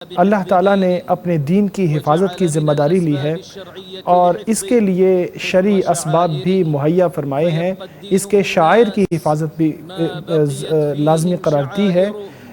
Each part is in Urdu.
اللہ تعالیٰ نے اپنے دین کی حفاظت کی ذمہ داری لی ہے اور اس کے لیے شرعی اسباب بھی مہیا فرمائے ہیں، اس کے شعائر کی حفاظت بھی لازمی قرار دی ہے۔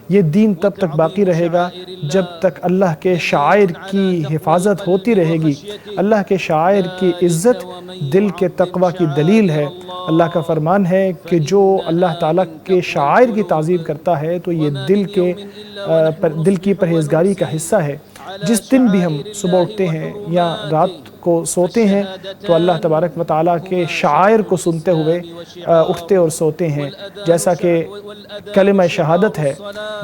یہ دین تب تک باقی رہے گا جب تک اللہ کے شعائر کی حفاظت ہوتی رہے گی۔ اللہ کے شعائر کی عزت دل کے تقوی کی دلیل ہے۔ اللہ کا فرمان ہے کہ جو اللہ تعالیٰ کے شعائر کی تعظیم کرتا ہے تو یہ دل کی پرہیزگاری کا حصہ ہے۔ جس دن بھی ہم صبح اٹھتے ہیں یا رات کو سوتے ہیں تو اللہ تبارک و تعالیٰ کے شعائر کو سنتے ہوئے اٹھتے اور سوتے ہیں، جیسا کہ کلمہ شہادت ہے،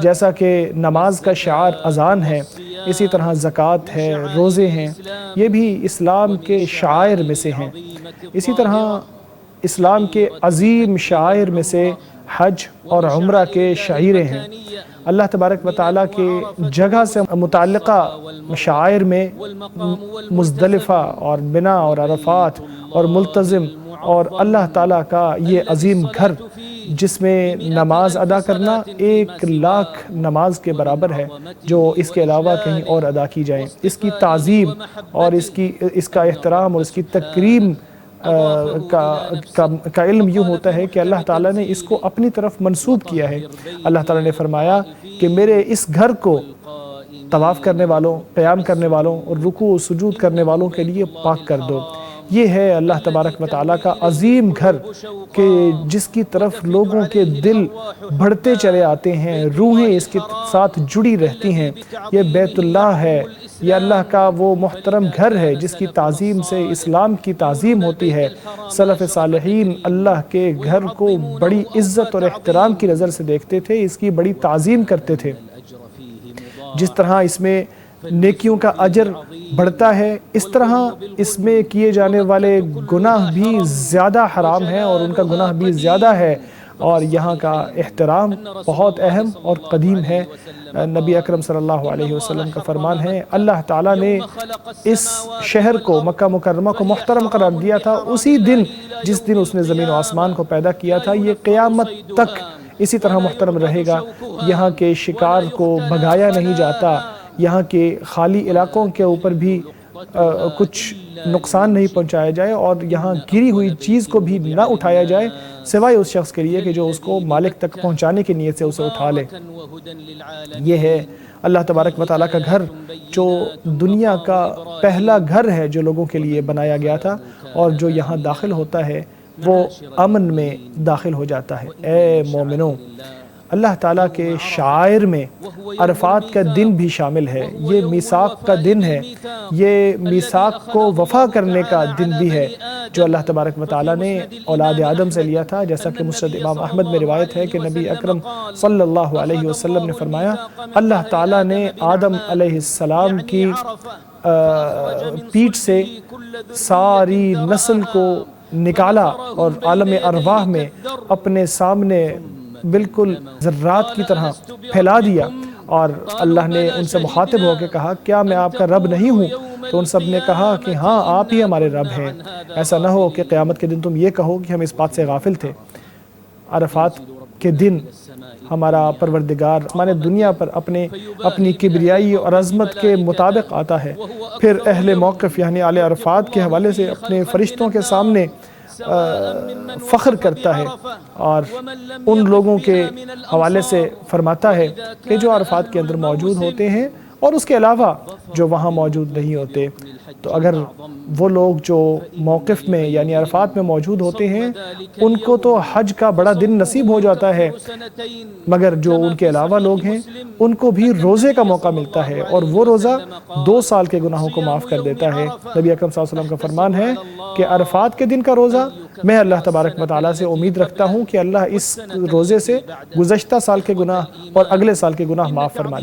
جیسا کہ نماز کا شعار اذان ہے، اسی طرح زکوٰۃ ہے، روزے ہیں، یہ بھی اسلام کے شعائر میں سے ہیں۔ اسی طرح اسلام کے عظیم شعائر میں سے حج اور عمرہ کے شعیریں ہیں۔ اللہ تبارک و تعالیٰ کے جگہ سے متعلقہ شعائر میں مزدلفہ اور منا اور عرفات اور ملتزم اور اللہ تعالیٰ کا یہ عظیم گھر جس میں نماز ادا کرنا 1,00,000 نماز کے برابر ہے، جو اس کے علاوہ کہیں اور ادا کی جائیں۔ اس کی تعظیم اور اس کا احترام اور اس کی تکریم کا علم یوں ہوتا ہے کہ اللہ تعالیٰ نے اس کو اپنی طرف منسوب کیا ہے۔ اللہ تعالیٰ نے فرمایا کہ میرے اس گھر کو طواف کرنے والوں، قیام کرنے والوں اور رکوع و سجود کرنے والوں کے لیے پاک کر دو۔ یہ ہے اللہ تبارک و تعالیٰ کا عظیم گھر کہ جس کی طرف لوگوں کے دل بڑھتے چلے آتے ہیں، روحیں اس کے ساتھ جڑی رہتی ہیں۔ یہ بیت اللہ ہے، یہ اللہ کا وہ محترم گھر ہے جس کی تعظیم سے اسلام کی تعظیم ہوتی ہے۔ سلف صالحین اللہ کے گھر کو بڑی عزت اور احترام کی نظر سے دیکھتے تھے، اس کی بڑی تعظیم کرتے تھے۔ جس طرح اس میں نیکیوں کا اجر بڑھتا ہے، اس طرح اس میں کیے جانے والے گناہ بھی زیادہ حرام ہیں اور ان کا گناہ بھی زیادہ ہے، اور یہاں کا احترام بہت اہم اور قدیم ہے۔ نبی اکرم صلی اللہ علیہ وسلم کا فرمان ہے، اللہ تعالیٰ نے اس شہر کو، مکہ مکرمہ کو محترم قرار دیا تھا اسی دن جس دن اس نے زمین و آسمان کو پیدا کیا تھا۔ یہ قیامت تک اسی طرح محترم رہے گا۔ یہاں کے شکار کو بھگایا نہیں جاتا، یہاں کے خالی علاقوں کے اوپر بھی کچھ نقصان نہیں پہنچایا جائے، اور یہاں گری ہوئی چیز کو بھی نہ اٹھایا جائے سوائے اس شخص کے لیے کہ جو اس کو مالک تک پہنچانے کی نیت سے اسے اٹھا لے۔ یہ ہے اللہ تبارک و تعالیٰ کا گھر جو دنیا کا پہلا گھر ہے جو لوگوں کے لیے بنایا گیا تھا، اور جو یہاں داخل ہوتا ہے وہ امن میں داخل ہو جاتا ہے۔ اے مومنوں، اللہ تعالیٰ کے شعائر میں عرفات کا دن بھی شامل ہے۔ یہ میثاق کا دن ہے، یہ میثاق کو وفا کرنے کا دن بھی ہے جو اللہ تبارک و تعالیٰ نے اولاد آدم سے لیا تھا، جیسا کہ مسند امام احمد میں روایت ہے کہ نبی اکرم صلی اللہ علیہ وسلم نے فرمایا، اللہ تعالیٰ نے آدم علیہ السلام کی پیٹھ سے ساری نسل کو نکالا اور عالم ارواح میں اپنے سامنے بالکل ذرات کی طرح پھیلا دیا، اور اللہ نے ان سے مخاطب ہو کے کہا، کیا میں آپ کا رب نہیں ہوں؟ تو ان سب نے کہا کہ ہاں، آپ ہی ہمارے رب ہیں۔ ایسا نہ ہو کہ قیامت کے دن تم یہ کہو کہ ہم اس بات سے غافل تھے۔ عرفات کے دن ہمارا پروردگار آسمان دنیا پر اپنی کبریائی اور عظمت کے مطابق آتا ہے، پھر اہل موقف یعنی اہل عرفات کے حوالے سے اپنے فرشتوں کے سامنے فخر کرتا ہے، اور ان لوگوں کے حوالے سے فرماتا ہے کہ جو عرفات کے اندر موجود ہوتے ہیں اور اس کے علاوہ جو وہاں موجود نہیں ہوتے۔ تو اگر وہ لوگ جو موقف میں یعنی عرفات میں موجود ہوتے ہیں ان کو تو حج کا بڑا دن نصیب ہو جاتا ہے، مگر جو ان کے علاوہ لوگ ہیں ان کو بھی روزے کا موقع ملتا ہے، اور وہ روزہ 2 سال کے گناہوں کو معاف کر دیتا ہے۔ نبی اکرم صلی اللہ علیہ وسلم کا فرمان ہے کہ عرفات کے دن کا روزہ میں اللہ تبارک و تعالیٰ سے امید رکھتا ہوں کہ اللہ اس روزے سے گزشتہ سال کے گناہ اور اگلے سال کے گناہ معاف فرما دے۔